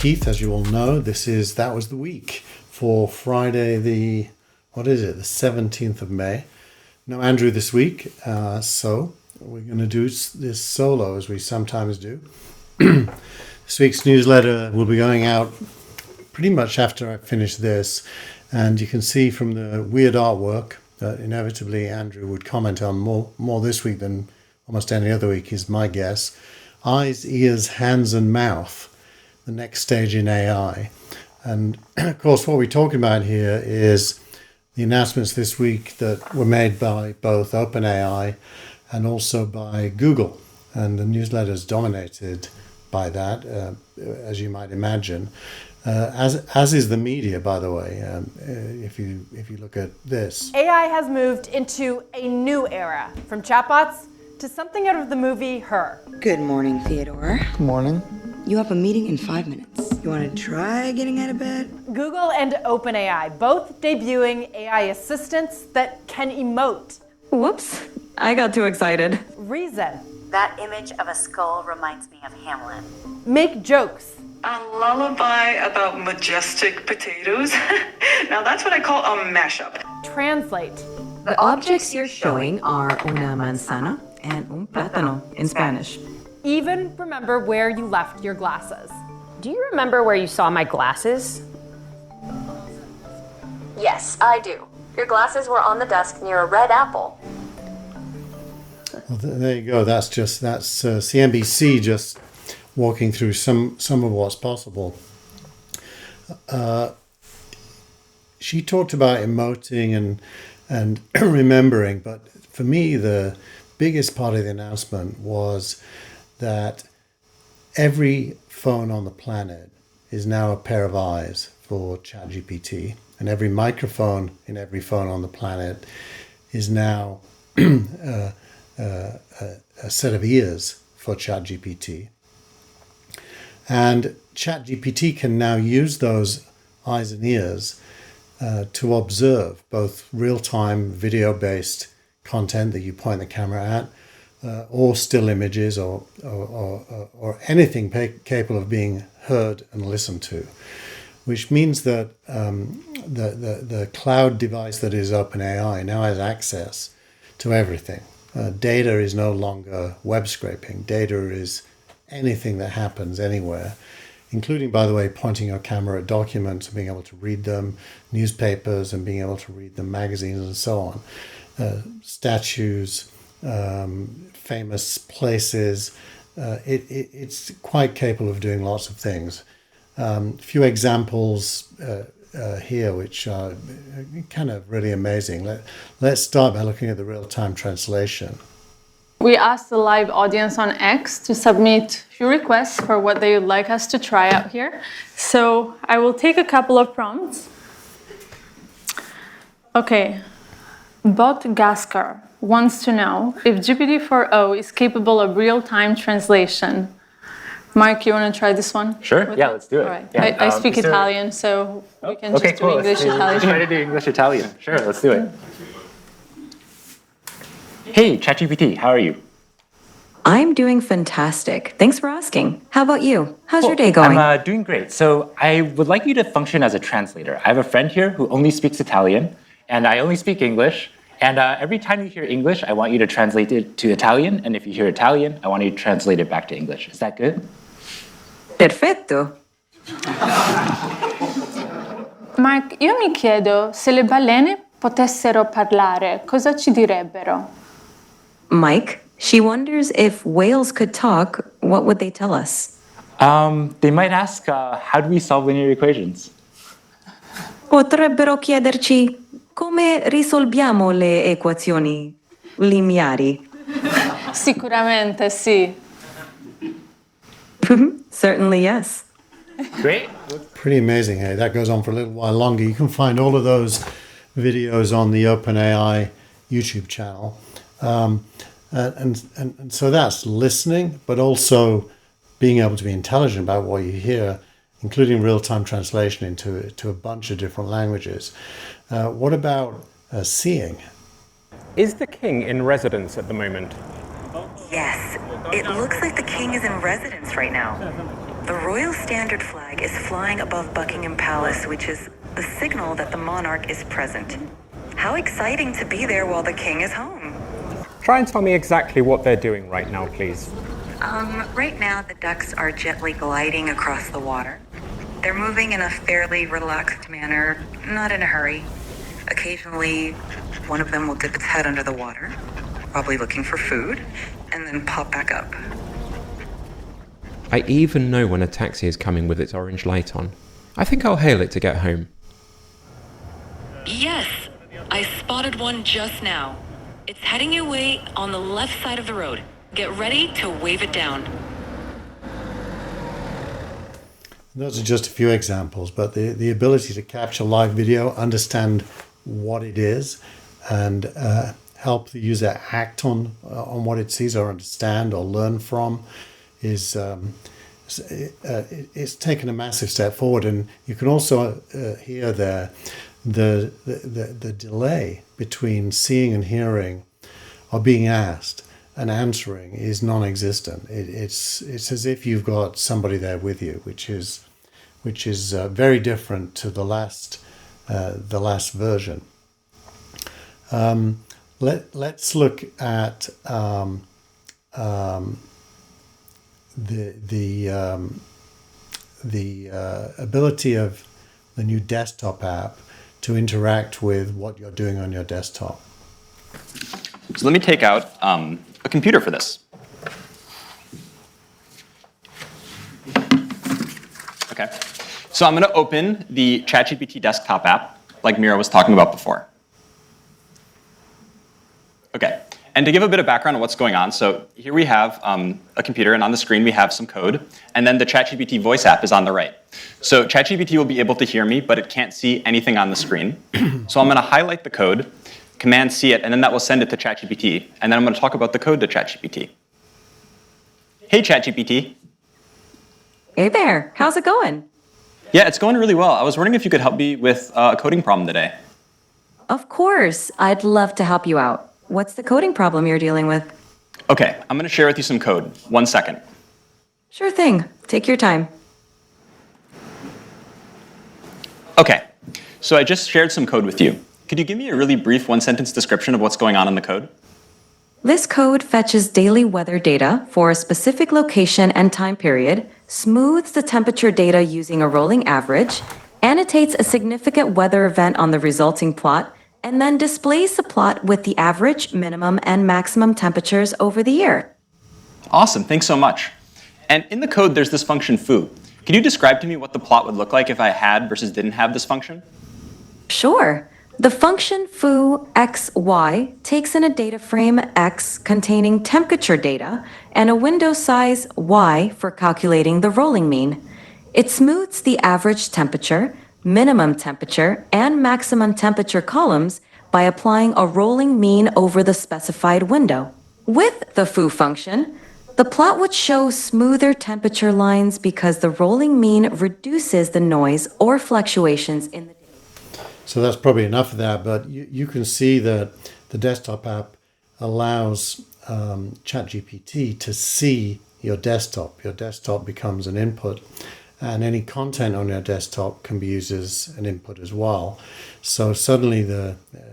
Keith. As you all know, that was the week for Friday the 17th of May. No Andrew this week, so we're going to do this solo as we sometimes do. This week's newsletter will be going out pretty much after I finish this, and you can see from the weird artwork that inevitably Andrew would comment on more this week than almost any other week, is my guess. Eyes, ears, hands and mouth, the next stage in AI. And of course what we're talking about here is the announcements this week that were made by both OpenAI and also by Google. And the newsletter is dominated by that, as you might imagine. As is the media, by the way, if you look at this. AI has moved into a new era, from chatbots to something out of the movie Her. Good morning, Theodore. Good morning. You have a meeting in 5 minutes. You want to try getting out of bed? Google and OpenAI, boboth debuting AI assistants that can emote. Whoops, I got too excited. Reason. That image of a skull reminds me of Hamlet. Make jokes. A lullaby about majestic potatoes? Now that's what I call a mashup. Translate. The objects you're showing are una manzana and un plátano in Spanish. Even remember where you left your glasses. Do you remember where you saw my glasses? Yes, I do. Your glasses were on the desk near a red apple. Well, there you go. That's CNBC just walking through some of what's possible. She talked about emoting and remembering, but for me the biggest part of the announcement was that every phone on the planet is now a pair of eyes for ChatGPT, and every microphone in every phone on the planet is now a set of ears for ChatGPT. And ChatGPT can now use those eyes and ears to observe both real-time video-based content that you point the camera at, or still images, or anything capable of being heard and listened to, which means that the cloud device that is OpenAI now has access to everything. Data is no longer web scraping. Data is anything that happens anywhere, including, by the way, pointing your camera at documents and being able to read them, newspapers and being able to read them, magazines and so on, statues, famous places. It's quite capable of doing lots of things. A few examples here which are kind of really amazing. Let's start by looking at the real-time translation. We asked the live audience on X to submit a few requests for what they would like us to try out here. So I will take a couple of prompts. Okay, Bot Gaskar wants to know if GPT-4o is capable of real-time translation. Mark, you want to try this one? Sure, yeah, let's do it. All right. Yeah. I speak Italian, so we can just do English-Italian. Let's try to do English-Italian. Sure, let's do it. Hey, ChatGPT, how are you? I'm doing fantastic. Thanks for asking. How about you? How's your day going? I'm doing great. So I would like you to function as a translator. I have a friend here who only speaks Italian, and I only speak English. And every time you hear English, I want you to translate it to Italian. And if you hear Italian, I want you to translate it back to English. Is that good? Perfetto. Mark, io mi chiedo se le balene potessero parlare, cosa ci direbbero? Mike, she wonders if whales could talk, what would they tell us? They might ask, how do we solve linear equations? Potrebbero chiederci come risolviamo le equazioni lineari. Sicuramente sì. Certainly yes. Great. Pretty amazing, hey? That goes on for a little while longer. You can find all of those videos on the OpenAI YouTube channel. And so that's listening, but also being able to be intelligent about what you hear, including real-time translation into a bunch of different languages. What about seeing? Is the king in residence at the moment? Yes, it looks like the king is in residence right now. The Royal Standard flag is flying above Buckingham Palace, which is the signal that the monarch is present. How exciting to be there while the king is home. Try and tell me exactly what they're doing right now, please. Right now the ducks are gently gliding across the water. They're moving in a fairly relaxed manner, not in a hurry. Occasionally, one of them will dip its head under the water, probably looking for food, and then pop back up. I even know when a taxi is coming with its orange light on. I think I'll hail it to get home. Yes, I spotted one just now. It's heading your way on the left side of the road. Get ready to wave it down. Those are just a few examples, but the ability to capture live video, understand what it is, and help the user act on what it sees or understand or learn from is it's taken a massive step forward. And you can also hear there the delay between seeing and hearing or being asked and answering is non-existent. It's as if you've got somebody there with you, which is very different to the last version. Let's look at the ability of the new desktop app to interact with what you're doing on your desktop. So let me take out a computer for this. Okay, so I'm going to open the ChatGPT desktop app, like Mira was talking about before. Okay, and to give a bit of background on what's going on, so here we have a computer, and on the screen we have some code, and then the ChatGPT voice app is on the right. So ChatGPT will be able to hear me, but it can't see anything on the screen. So I'm going to highlight the code, Command C it, and then that will send it to ChatGPT, and then I'm going to talk about the code to ChatGPT. Hey, ChatGPT. Hey there, how's it going? Yeah, it's going really well. I was wondering if you could help me with a coding problem today. Of course, I'd love to help you out. What's the coding problem you're dealing with? Okay, I'm going to share with you some code. 1 second. Sure thing, take your time. Okay, so I just shared some code with you. Could you give me a really brief one-sentence description of what's going on in the code? This code fetches daily weather data for a specific location and time period, smooths the temperature data using a rolling average, annotates a significant weather event on the resulting plot, and then displays the plot with the average, minimum, and maximum temperatures over the year. Awesome, thanks so much. And in the code, there's this function foo. Could you describe to me what the plot would look like if I had versus didn't have this function? Sure. The function foo xy takes in a data frame x containing temperature data and a window size y for calculating the rolling mean. It smooths the average temperature, minimum temperature, and maximum temperature columns by applying a rolling mean over the specified window. With the foo function, the plot would show smoother temperature lines because the rolling mean reduces the noise or fluctuations in the data. So that's probably enough of that, but you can see that the desktop app allows ChatGPT to see your desktop. Your desktop becomes an input, and any content on your desktop can be used as an input as well. So suddenly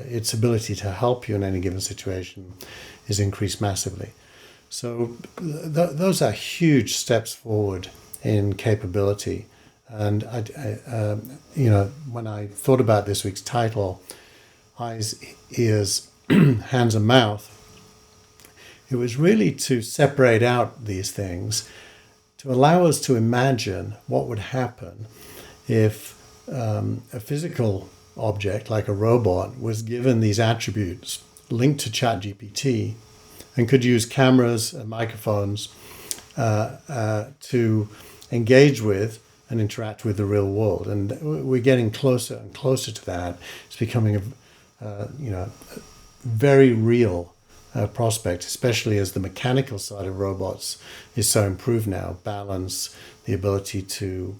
its ability to help you in any given situation is increased massively. So those are huge steps forward in capability. And when I thought about this week's title, Eyes, Ears, Hands and Mouth, it was really to separate out these things, to allow us to imagine what would happen if a physical object like a robot was given these attributes linked to ChatGPT and could use cameras and microphones to engage with and interact with the real world. And we're getting closer and closer to that. It's becoming a very real prospect, especially as the mechanical side of robots is so improved now. Balance, the ability to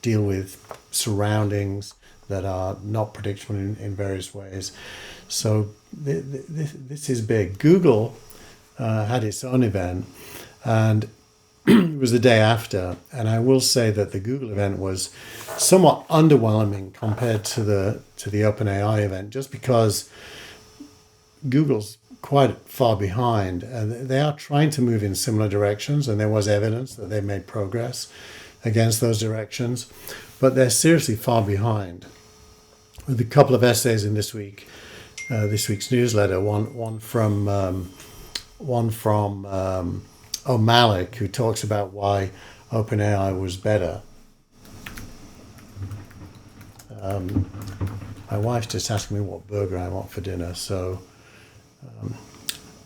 deal with surroundings that are not predictable in various ways. So this is big. Google had its own event, and it was the day after, and I will say that the Google event was somewhat underwhelming compared to the OpenAI event, just because Google's quite far behind, and they are trying to move in similar directions, and there was evidence that they made progress against those directions, but they're seriously far behind. With a couple of essays in this week's newsletter, one from O'Malley, who talks about why OpenAI was better. My wife's just asking me what burger I want for dinner, so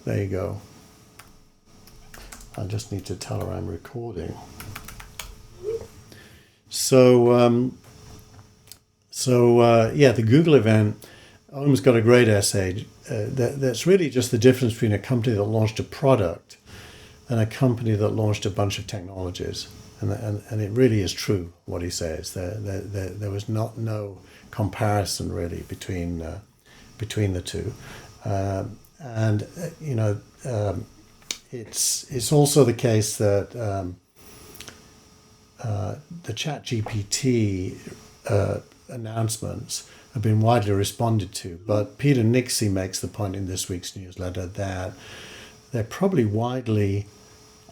there you go. I just need to tell her I'm recording. So the Google event, Owen's got a great essay that's really just the difference between a company that launched a product and a company that launched a bunch of technologies. And it really is true what he says. There was no comparison really between the two. It's also the case that the ChatGPT announcements have been widely responded to, but Peter Nixie makes the point in this week's newsletter that they're probably widely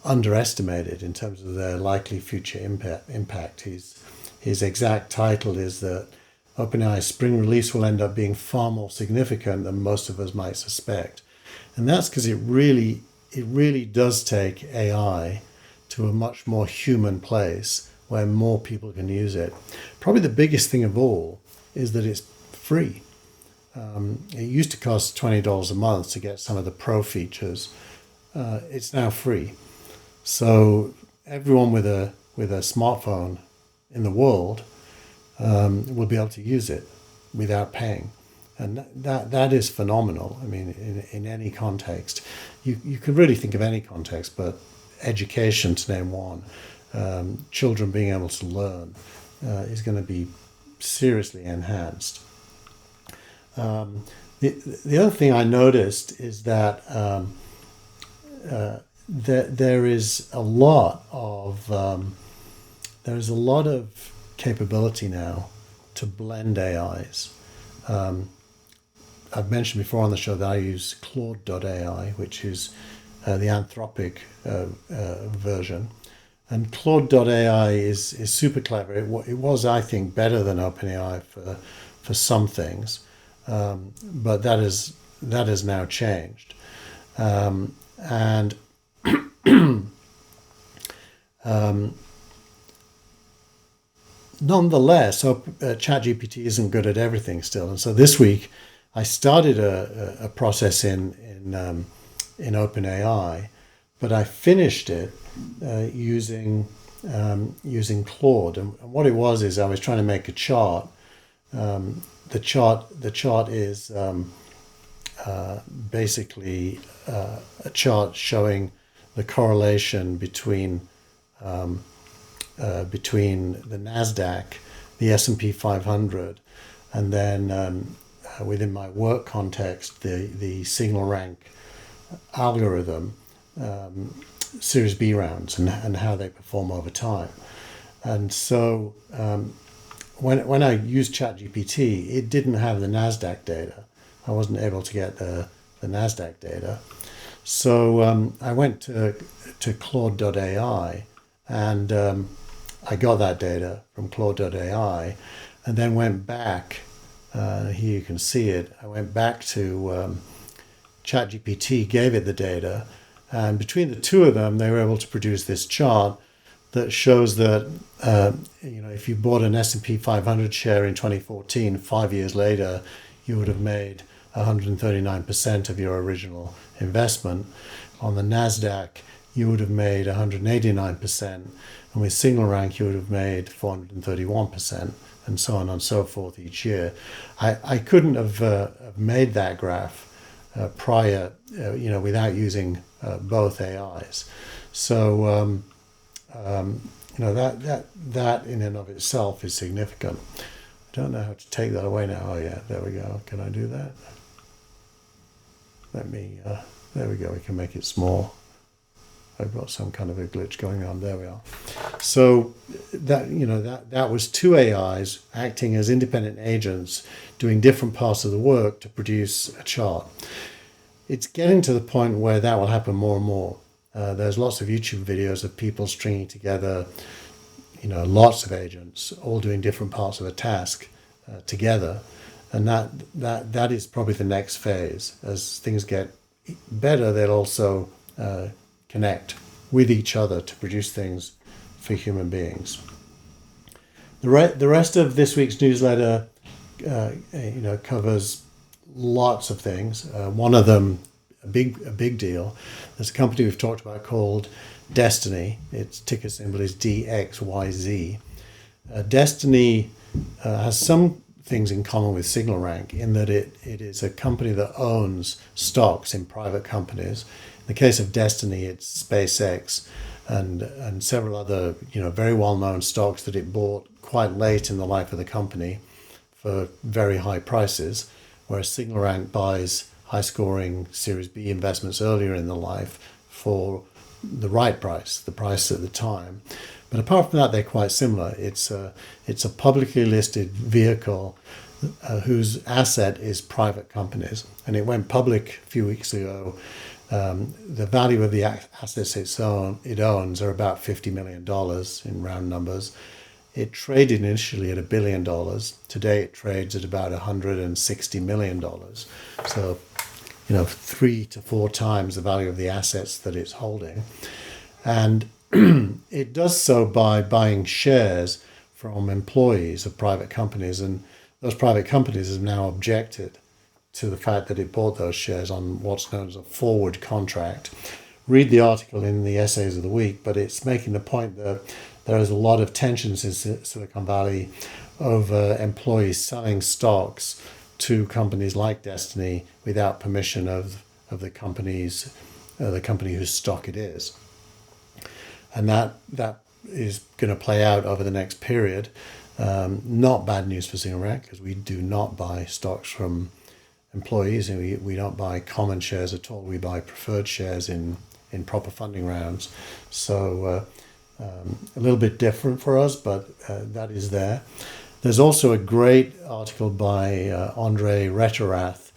underestimated in terms of their likely future impact. His exact title is that OpenAI's spring release will end up being far more significant than most of us might suspect. And that's because it really does take AI to a much more human place where more people can use it. Probably the biggest thing of all is that it's free. It used to cost $20 a month to get some of the pro features. It's now free. So everyone with a smartphone in the world will be able to use it without paying. And that is phenomenal. I mean, in any context, you could really think of any context, but education, to name one, children being able to learn is going to be seriously enhanced. The other thing I noticed is that there is a lot of capability now to blend AIs. I've mentioned before on the show that I use Claude.ai, which is the Anthropic version. And Claude.ai is super clever. It was, I think, better than OpenAI for some things, but that has now changed. Nonetheless, ChatGPT isn't good at everything still. And so this week, I started a process in OpenAI, but I finished it using Claude. And what it was is I was trying to make a chart. The chart is basically a chart showing the correlation between the NASDAQ, the S&P 500, and then within my work context, the signal rank algorithm, Series B rounds, and how they perform over time. And so when I used ChatGPT, it didn't have the NASDAQ data. I wasn't able to get the NASDAQ data. So I went to Claude.ai, and I got that data from Claude.ai, and then went back. Here you can see it. I went back to ChatGPT, gave it the data, and between the two of them, they were able to produce this chart that shows that if you bought an S&P 500 share in 2014, 5 years later, you would have made 139% of your original investment. On the NASDAQ, you would have made 189%, and with single rank, you would have made 431%, and so on and so forth each year. I couldn't have made that graph prior, without using both AIs. So, that in and of itself is significant. I don't know how to take that away now. Oh yeah, there we go. Can I do that? Let me, there we go. We can make it small. I've got some kind of a glitch going on. There we are. So that was two AIs acting as independent agents, doing different parts of the work to produce a chart. It's getting to the point where that will happen more and more. There's lots of YouTube videos of people stringing together, lots of agents all doing different parts of a task together, and that is probably the next phase. As things get better, they'll also connect with each other to produce things for human beings. The rest of this week's newsletter, covers lots of things. One of them, a big deal. There's a company we've talked about called Destiny. Its ticker symbol is DXYZ. Destiny has some things in common with SignalRank in that it is a company that owns stocks in private companies. In the case of Destiny, it's SpaceX and several other very well-known stocks that it bought quite late in the life of the company for very high prices, whereas SignalRank buys high-scoring Series B investments earlier in the life for the right price, the price at the time. But apart from that, they're quite similar. It's a publicly listed vehicle whose asset is private companies, and it went public a few weeks ago. The value of the assets it owns are about $50 million in round numbers. It traded initially at $1 billion. Today it trades at about $160 million. So, 3 to 4 times the value of the assets that it's holding. And it does so by buying shares from employees of private companies. And those private companies have now objected to the fact that it bought those shares on what's known as a forward contract. Read the article in the Essays of the Week, but it's making the point that there is a lot of tensions in Silicon Valley over employees selling stocks to companies like Destiny without permission of the company whose stock it is. And that is going to play out over the next period. Not bad news for SignalRank, because we do not buy stocks from employees, and we don't buy common shares at all. We buy preferred shares in proper funding rounds. So a little bit different for us, but that is there. There's also a great article by Andre Reterath.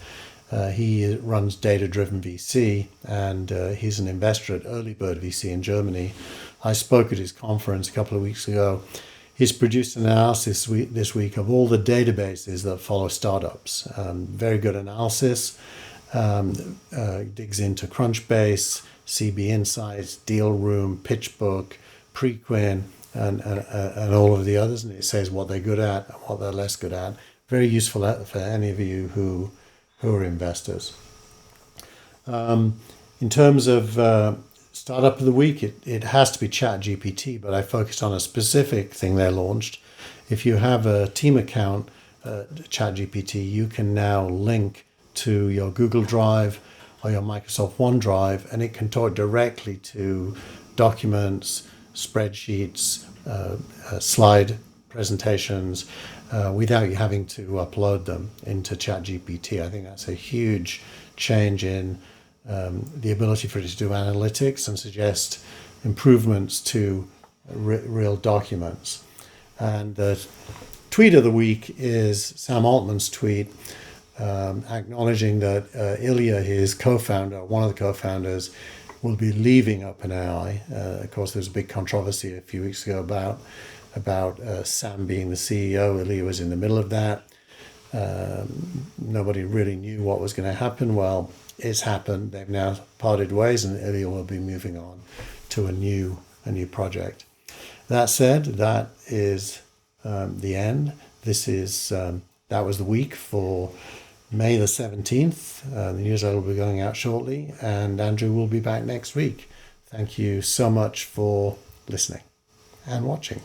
He runs Data Driven VC, and he's an investor at Early Bird VC in Germany. I spoke at his conference a couple of weeks ago. He's produced an analysis this week of all the databases that follow startups. Very good analysis. Digs into Crunchbase, CB Insights, Deal Room, PitchBook, Preqin, and all of the others, and it says what they're good at and what they're less good at. Very useful for any of you who are investors. In terms of startup of the week, it has to be ChatGPT, but I focused on a specific thing they launched. If you have a team account at ChatGPT, you can now link to your Google Drive or your Microsoft OneDrive, and it can talk directly to documents, spreadsheets, slide presentations, without you having to upload them into ChatGPT. I think that's a huge change in the ability for it to do analytics and suggest improvements to real documents. And the tweet of the week is Sam Altman's tweet acknowledging that Ilya, his co-founder, one of the co-founders, will be leaving OpenAI. Of course, there was a big controversy a few weeks ago about Sam being the CEO. Ilya was in the middle of that. Nobody really knew what was going to happen. Well, it's happened. They've now parted ways, and Ilya will be moving on to a new project. That said, that is the end. That was the week for May the 17th. The newsletter will be going out shortly, and Andrew will be back next week. Thank you so much for listening and watching.